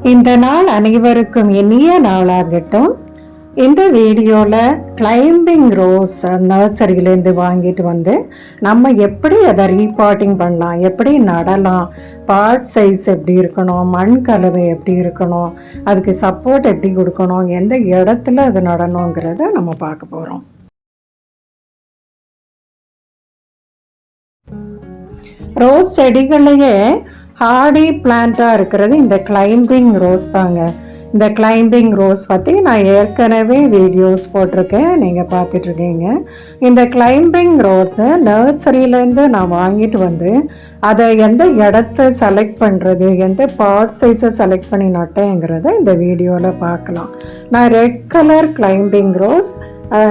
இந்த நாள் அனைவருக்கும் இனிய நாளாகட்டும். இந்த வீடியோவில் கிளைம்பிங் ரோஸ் நர்சரியிலேருந்து வாங்கிட்டு வந்து நம்ம எப்படி அதை ரீபாட்டிங் பண்ணலாம், எப்படி நடலாம், பாட் சைஸ் எப்படி இருக்கணும், மண் கலவை எப்படி இருக்கணும், அதுக்கு சப்போர்ட் எப்படி கொடுக்கணும், எந்த இடத்துல அது நடணுங்கிறத நம்ம பார்க்க போகிறோம். ரோஸ் செடிகள்லையே ஹார்டி பிளான்ட்டாக இருக்கிறது இந்த கிளைம்பிங் ரோஸ் தாங்க. இந்த கிளைம்பிங் ரோஸ் பற்றி நான் ஏற்கனவே வீடியோஸ் போட்டிருக்கேன், நீங்கள் பார்த்துட்ருக்கீங்க. இந்த கிளைம்பிங் ரோஸை நர்சரியிலேருந்து நான் வாங்கிட்டு வந்து அதை எந்த இடத்த செலக்ட் பண்ணுறது, எந்த பாட் சைஸை செலக்ட் பண்ணி நட்டேங்கிறத இந்த வீடியோவில் பார்க்கலாம். நான் ரெட் கலர் கிளைம்பிங் ரோஸ்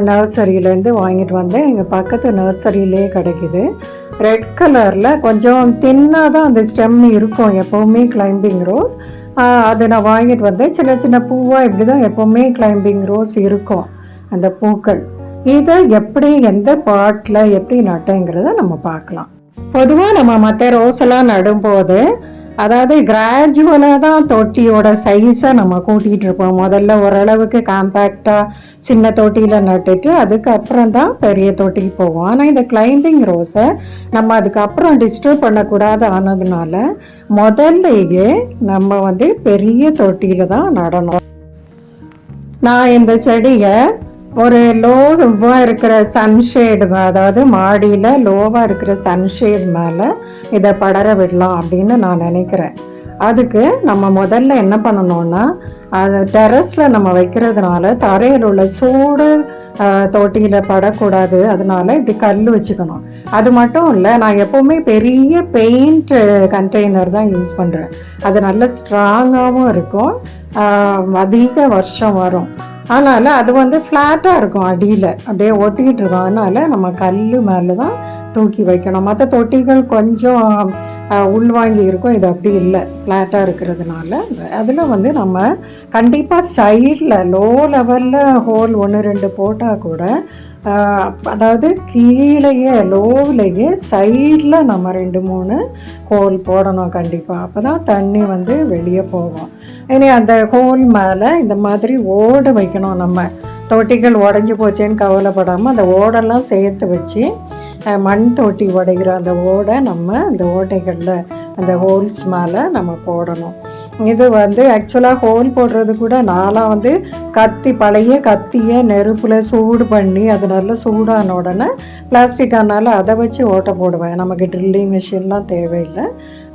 நர்சரியிலேருந்து வாங்கிட்டு வந்தேன். எங்கள் பக்கத்து நர்சரியிலே கிடைக்குது. ரெட் கலரில் கொஞ்சம் தின்னாக தான் அந்த ஸ்டெம் இருக்கும் எப்போவுமே கிளைம்பிங் ரோஸ். அதை நான் வாங்கிட்டு வந்தேன். சின்ன சின்ன பூவாக இப்படி தான் எப்போவுமே கிளைம்பிங் ரோஸ் இருக்கும் அந்த பூக்கள். இதை எப்படி எந்த பாட்டில் எப்படி நட்டேங்கிறத நம்ம பார்க்கலாம். பொதுவாக நம்ம மற்ற ரோஸெல்லாம் நடும்போது அதாவது கிராஜுவலாக தான் தொட்டியோட சைஸை நம்ம கூட்டிகிட்டு இருப்போம். முதல்ல ஓரளவுக்கு காம்பேக்டாக சின்ன தொட்டியில் நட்டுட்டு அதுக்கப்புறம் தான் பெரிய தொட்டிக்கு போவோம். ஆனால் இந்த கிளைம்பிங் ரோஸை நம்ம அதுக்கப்புறம் டிஸ்டர்ப் பண்ணக்கூடாது ஆனதுனால முதல்லையே நம்ம வந்து பெரிய தொட்டியில் தான் நடணும். நான் இந்த செடியை ஒரு லோவாக இருக்கிற சன்ஷேடு, அதாவது மாடியில் லோவாக இருக்கிற சன்ஷேட் மேலே இதை படர விடலாம் அப்படின்னு நான் நினைக்கிறேன். அதுக்கு நம்ம முதல்ல என்ன பண்ணணும்னா, அது டெரஸில் நம்ம வைக்கிறதுனால தரையில் உள்ள சூடு தொட்டியில் படக்கூடாது. அதனால இப்படி கல் வச்சுக்கணும். அது மட்டும் இல்லை, நான் எப்போவுமே பெரிய பெயிண்ட் கண்டெய்னர் தான் யூஸ் பண்ணுறேன். அது நல்ல ஸ்ட்ராங்காகவும் இருக்கும், அதிக வருஷம் வரும். அதனால் அது வந்து ஃப்ளாட்டாக இருக்கும், அடியில் அப்படியே ஒட்டிக்கிட்டு இருக்கும். அதனால் நம்ம கல் மேலே தான் தூக்கி வைக்கணும். மற்ற தொட்டிகள் கொஞ்சம் உள்வாங்கி இருக்கும், இது அப்படி இல்லை, ஃப்ளாட்டாக இருக்கிறதுனால. அதில் வந்து நம்ம கண்டிப்பாக சைடில் லோ லெவலில் ஹோல் 1-2 போட்டால் கூட, அதாவது கீழேயே லோவிலேயே சைடில் நம்ம 2-3 ஹோல் போடணும் கண்டிப்பாக. அப்போ தான் தண்ணி வந்து வெளியே போகும். இனி அந்த ஹோல் மேலே இந்த மாதிரி ஓடு வைக்கணும். நம்ம தொட்டிகள் உடஞ்சி போச்சேன்னு கவலைப்படாமல் அந்த ஓடெல்லாம் சேர்த்து வச்சு மண் தொட்டி உடைக்கிற அந்த ஓடை நம்ம அந்த ஓட்டைகளில் அந்த ஹோல்ஸ் மேலே நம்ம போடணும். இது வந்து ஆக்சுவலாக ஹோல் போடுறது கூட நான்லாம் வந்து பழைய கத்தியை நெருப்பில் சூடு பண்ணி அது நல்லா சூடான உடனே பிளாஸ்டிக் ஆனாலும் அதை வச்சு ஓட்டை போடுவேன். நமக்கு ட்ரில்லிங் மிஷின்லாம் தேவையில்லை,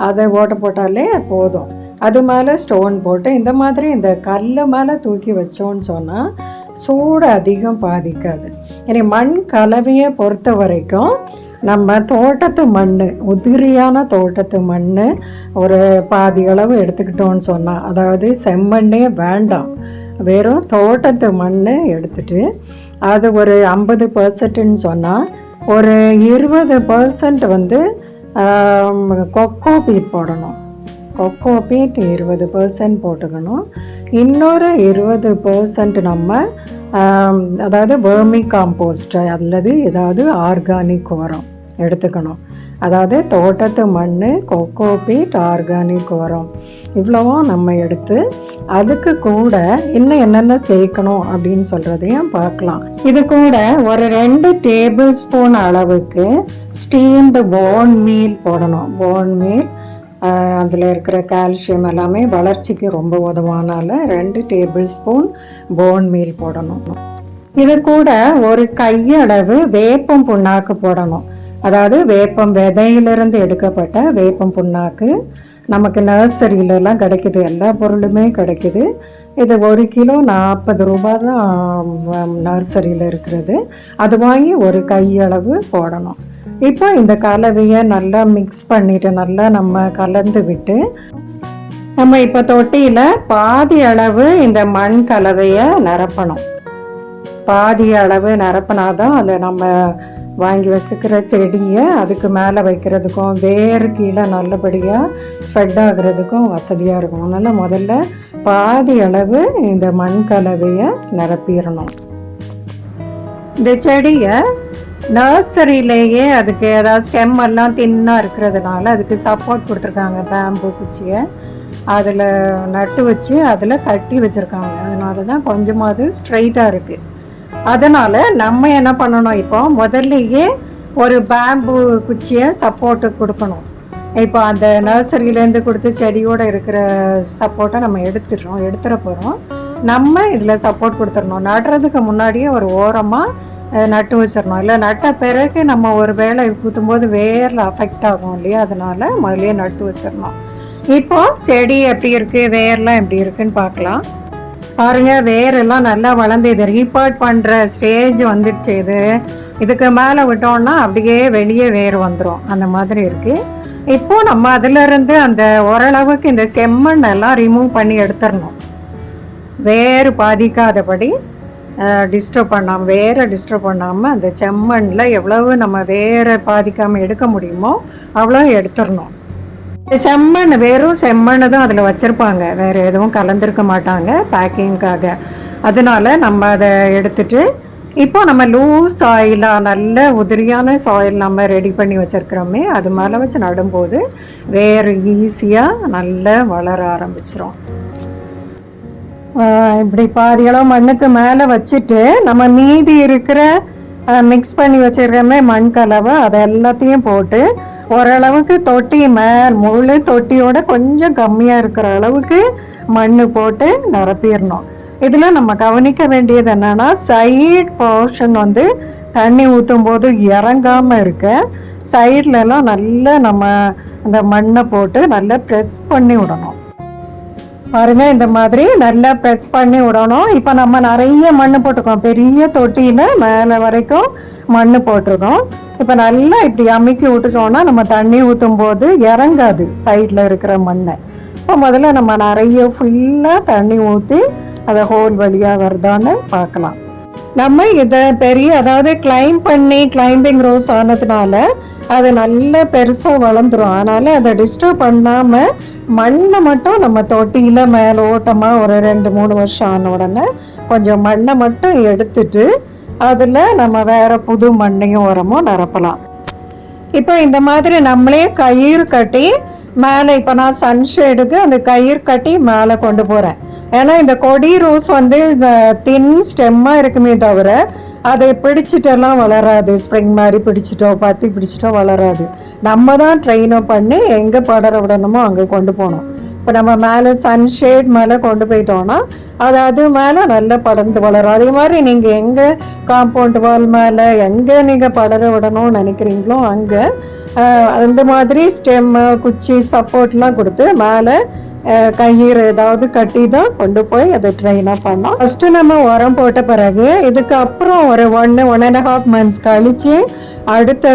அதை ஓட்டை போட்டாலே போதும். அது மேலே ஸ்டோன் போட்டு இந்த மாதிரி இந்த கல் மேலே தூக்கி வச்சோன்னு சொன்னால் சூடு அதிகம் பாதிக்காது. இனி மண் கலவையை பொறுத்த வரைக்கும் நம்ம தோட்டத்து மண், உதிரியான தோட்டத்து மண் ஒரு பாதி அளவு எடுத்துக்கிட்டோன்னு சொன்னால், அதாவது செம்மண்ணே வேண்டாம், வெறும் தோட்டத்து மண் எடுத்துட்டு அது ஒரு 50%ன்னு சொன்னால் ஒரு 20% வந்து கொக்கோ பீட் போடணும். கொக்கோ பீட் 20% போட்டுக்கணும். இன்னொரு 20% நம்ம அதாவது வெர்மி காம்போஸ்ட் அல்லது ஏதாவது ஆர்கானிக் உரம் எடுத்துக்கணும். அதாவது தோட்டத்து மண், கொக்கோ பீட், ஆர்கானிக் உரம் இவ்வளவும் நம்ம எடுத்து அதுக்கு கூட இன்னும் என்னென்ன சேர்க்கணும் அப்படின்னு சொல்கிறதையும் பார்க்கலாம். இது கூட ஒரு 2 டேபிள் ஸ்பூன் அளவுக்கு ஸ்டீம்டு போன் மீல் போடணும். போன் மீல் அதில் இருக்கிற கால்சியம் எல்லாமே வளர்ச்சிக்கு ரொம்ப உதவானால 2 டேபிள் ஸ்பூன் போன் மீல் போடணும். இது கூட ஒரு கையளவு வேப்பம் புண்ணாக்கு போடணும். அதாவது வேப்பம் விதையிலிருந்து எடுக்கப்பட்ட வேப்பம் புண்ணாக்கு நமக்கு நர்சரியிலலாம் கிடைக்குது, எல்லா பொருளுமே கிடைக்குது. இது 1 கிலோ 40 ரூபா தான் நர்சரியில் இருக்கிறது. அது வாங்கி ஒரு கையளவு போடணும். இப்போ இந்த கலவையை நல்லா மிக்ஸ் பண்ணிவிட்டு நல்லா நம்ம கலந்து விட்டு நம்ம இப்போ தொட்டியில் பாதி அளவு இந்த மண் கலவையை நிரப்பணும். பாதி அளவு நிரப்பினாதான் அதை நம்ம வாங்கி வச்சுக்கிற செடியை அதுக்கு மேலே வைக்கிறதுக்கும் வேறு கீழே நல்லபடியாக ஸ்ப்ரெட் ஆகிறதுக்கும் வசதியாக இருக்கும். அதனால் முதல்ல பாதி அளவு இந்த மண் கலவையை நிரப்பிடணும். இந்த செடியை நர்சரியிலேயே அதுக்கு ஏதாவது ஸ்டெம் எல்லாம் தின்னாக இருக்கிறதுனால அதுக்கு சப்போர்ட் கொடுத்துருக்காங்க, பேம்பு குச்சியை. அதில் நட்டு வச்சு அதில் கட்டி வச்சுருக்காங்க. அதனால தான் கொஞ்சமாவது ஸ்ட்ரைட்டாக இருக்குது. அதனால் நம்ம என்ன பண்ணணும், இப்போ முதல்லையே ஒரு பேம்பு குச்சியை சப்போர்ட்டு கொடுக்கணும். இப்போ அந்த நர்சரியிலேருந்து கொடுத்து செடியோடு இருக்கிற சப்போர்ட்டை நம்ம எடுத்துட போகிறோம். நம்ம இதில் சப்போர்ட் கொடுத்துடணும். நடுறதுக்கு முன்னாடியே ஒரு ஓரமாக நட்டு வச்சிடணும். இல்லை நட்ட பிறகு நம்ம ஒரு வேலை ஊற்றும்போது வேரில் அஃபெக்ட் ஆகும் இல்லையா, அதனால் முதலே நட்டு வச்சிடணும். இப்போ செடி எப்படி இருக்குது, வேர்லாம் எப்படி இருக்குன்னு பார்க்கலாம். பாருங்கள், வேரெல்லாம் நல்லா வளர்ந்து இது ரீபாட் பண்ணுற ஸ்டேஜ் வந்துடுச்சு. இதுக்கு மேலே விட்டோம்னா அப்படியே வெளியே வேர் வந்துடும், அந்த மாதிரி இருக்குது. இப்போது நம்ம அதிலிருந்து அந்த ஓரளவுக்கு இந்த செம்மண் எல்லாம் ரிமூவ் பண்ணி எடுத்துடணும். வேறு பாதிக்காதபடி வேரை டிஸ்டர்ப் பண்ணாமல் அந்த செம்மண்ணில் எவ்வளவு நம்ம வேரை பாதிக்காமல் எடுக்க முடியுமோ அவ்வளோ எடுத்துடணும். செம்மண் வெறும் செம்மண் தான் அதில் வச்சுருப்பாங்க, வேறு எதுவும் கலந்துருக்க மாட்டாங்க பேக்கிங்காக. அதனால் நம்ம அதை எடுத்துகிட்டு இப்போ நம்ம லூஸ் சாயிலாக நல்ல உதிரியான சாயில் நம்ம ரெடி பண்ணி வச்சுருக்கிறோமே, அது மேலே வச்சு நடும்போது வேறு ஈஸியாக நல்லா வளர ஆரம்பிச்சிரும். இப்படி பாதியளவு மண்ணுக்கு மேலே வச்சுட்டு நம்ம மீதி இருக்கிற மிக்ஸ் பண்ணி வச்சுருக்கோமே மண் கலவை, அதை எல்லாத்தையும் போட்டு ஓரளவுக்கு தொட்டி முழு தொட்டியோட கொஞ்சம் கம்மியாக இருக்கிற அளவுக்கு மண் போட்டு நிரப்பிடணும். இதில் நம்ம கவனிக்க வேண்டியது என்னென்னா, சைட் போர்ஷன் தண்ணி ஊற்றும் போது இறங்காமல் இருக்க சைட்லலாம் நல்லா நம்ம அந்த மண்ணை போட்டு நல்லா ப்ரெஸ் பண்ணி விடணும். பாருங்கள், இந்த மாதிரி நல்லா ப்ரெஸ் பண்ணி விடணும். இப்போ நம்ம நிறைய மண் போட்டிருக்கோம், பெரிய தொட்டியில் மேலே வரைக்கும் மண் போட்டிருக்கோம். இப்போ நல்லா இப்படி அமுக்கி விட்டுட்டோம்னா நம்ம தண்ணி ஊற்றும் போது இறங்காது சைடில் இருக்கிற மண்ணை. இப்போ முதல்ல நம்ம நிறைய ஃபுல்லாக தண்ணி ஊற்றி அதை ஹோல் வழியாக வருதான்னு பார்க்கலாம். நம்ம இதை அதாவது கிளைம்பிங் ரோஸ் ஆனதுனால அது நல்ல பெருசாக வளர்ந்துடும். அதனால் அதை டிஸ்டர்ப் பண்ணாமல் மண்ணை மட்டும் நம்ம தொட்டியில் மேலோட்டமாக ஒரு 2-3 வருஷம் ஆன உடனே கொஞ்சம் மண்ணை மட்டும் எடுத்துட்டு அதில் நம்ம வேறு புது மண்ணையும் உரமும் நிரப்பலாம். இப்போ இந்த மாதிரி நம்மளே கயிறு கட்டி மேலே, இப்போ நான் சன்ஷேடுக்கு அந்த கயிறு கட்டி மேலே கொண்டு போகிறேன். ஏன்னா இந்த கொடி ரோஸ் இந்த தின் ஸ்டெம்மாக இருக்குமே தவிர அதை பிடிச்சிட்டெல்லாம் வளராது. ஸ்ப்ரிங் மாதிரி பத்தி பிடிச்சிட்டோ வளராது. நம்ம தான் ட்ரெயினப் பண்ணி எங்கே படர விடணுமோ அங்கே கொண்டு போகணும். இப்போ நம்ம மேலே சன்ஷேட் மேலே கொண்டு போயிட்டோம்னா அது மேலே நல்லா படர்ந்து வளரும். அதே மாதிரி நீங்கள் எங்கே காம்பவுண்ட் வால் மேலே எங்கே நீங்கள் படர விடணும்னு நினைக்கிறீங்களோ அங்கே அந்த மாதிரி ஸ்டெம்மு குச்சி சப்போர்ட்லாம் கொடுத்து மேலே கயிறு ஏதாவது கட்டி தான் கொண்டு போய் அதை ட்ரெயினாக பண்ணோம். ஃபஸ்ட்டு நம்ம உரம் போட்ட பிறகு இதுக்கு அப்புறம் ஒரு 1.5 months கழித்து அடுத்த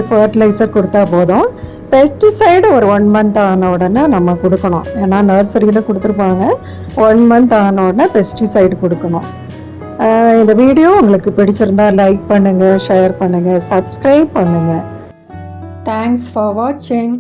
ஃபர்டிலைசர் கொடுத்தா போதும். பெஸ்டிசைடு ஒரு 1 month ஆன உடனே நம்ம கொடுக்கணும். ஏன்னா நர்சரியில் கொடுத்துருப்பாங்க, 1 month ஆன உடனே பெஸ்டிசைடு கொடுக்கணும். இந்த வீடியோ உங்களுக்கு பிடிச்சிருந்தா லைக் பண்ணுங்கள், ஷேர் பண்ணுங்கள், சப்ஸ்கிரைப் பண்ணுங்கள். தேங்க்ஸ் ஃபார் வாட்சிங்.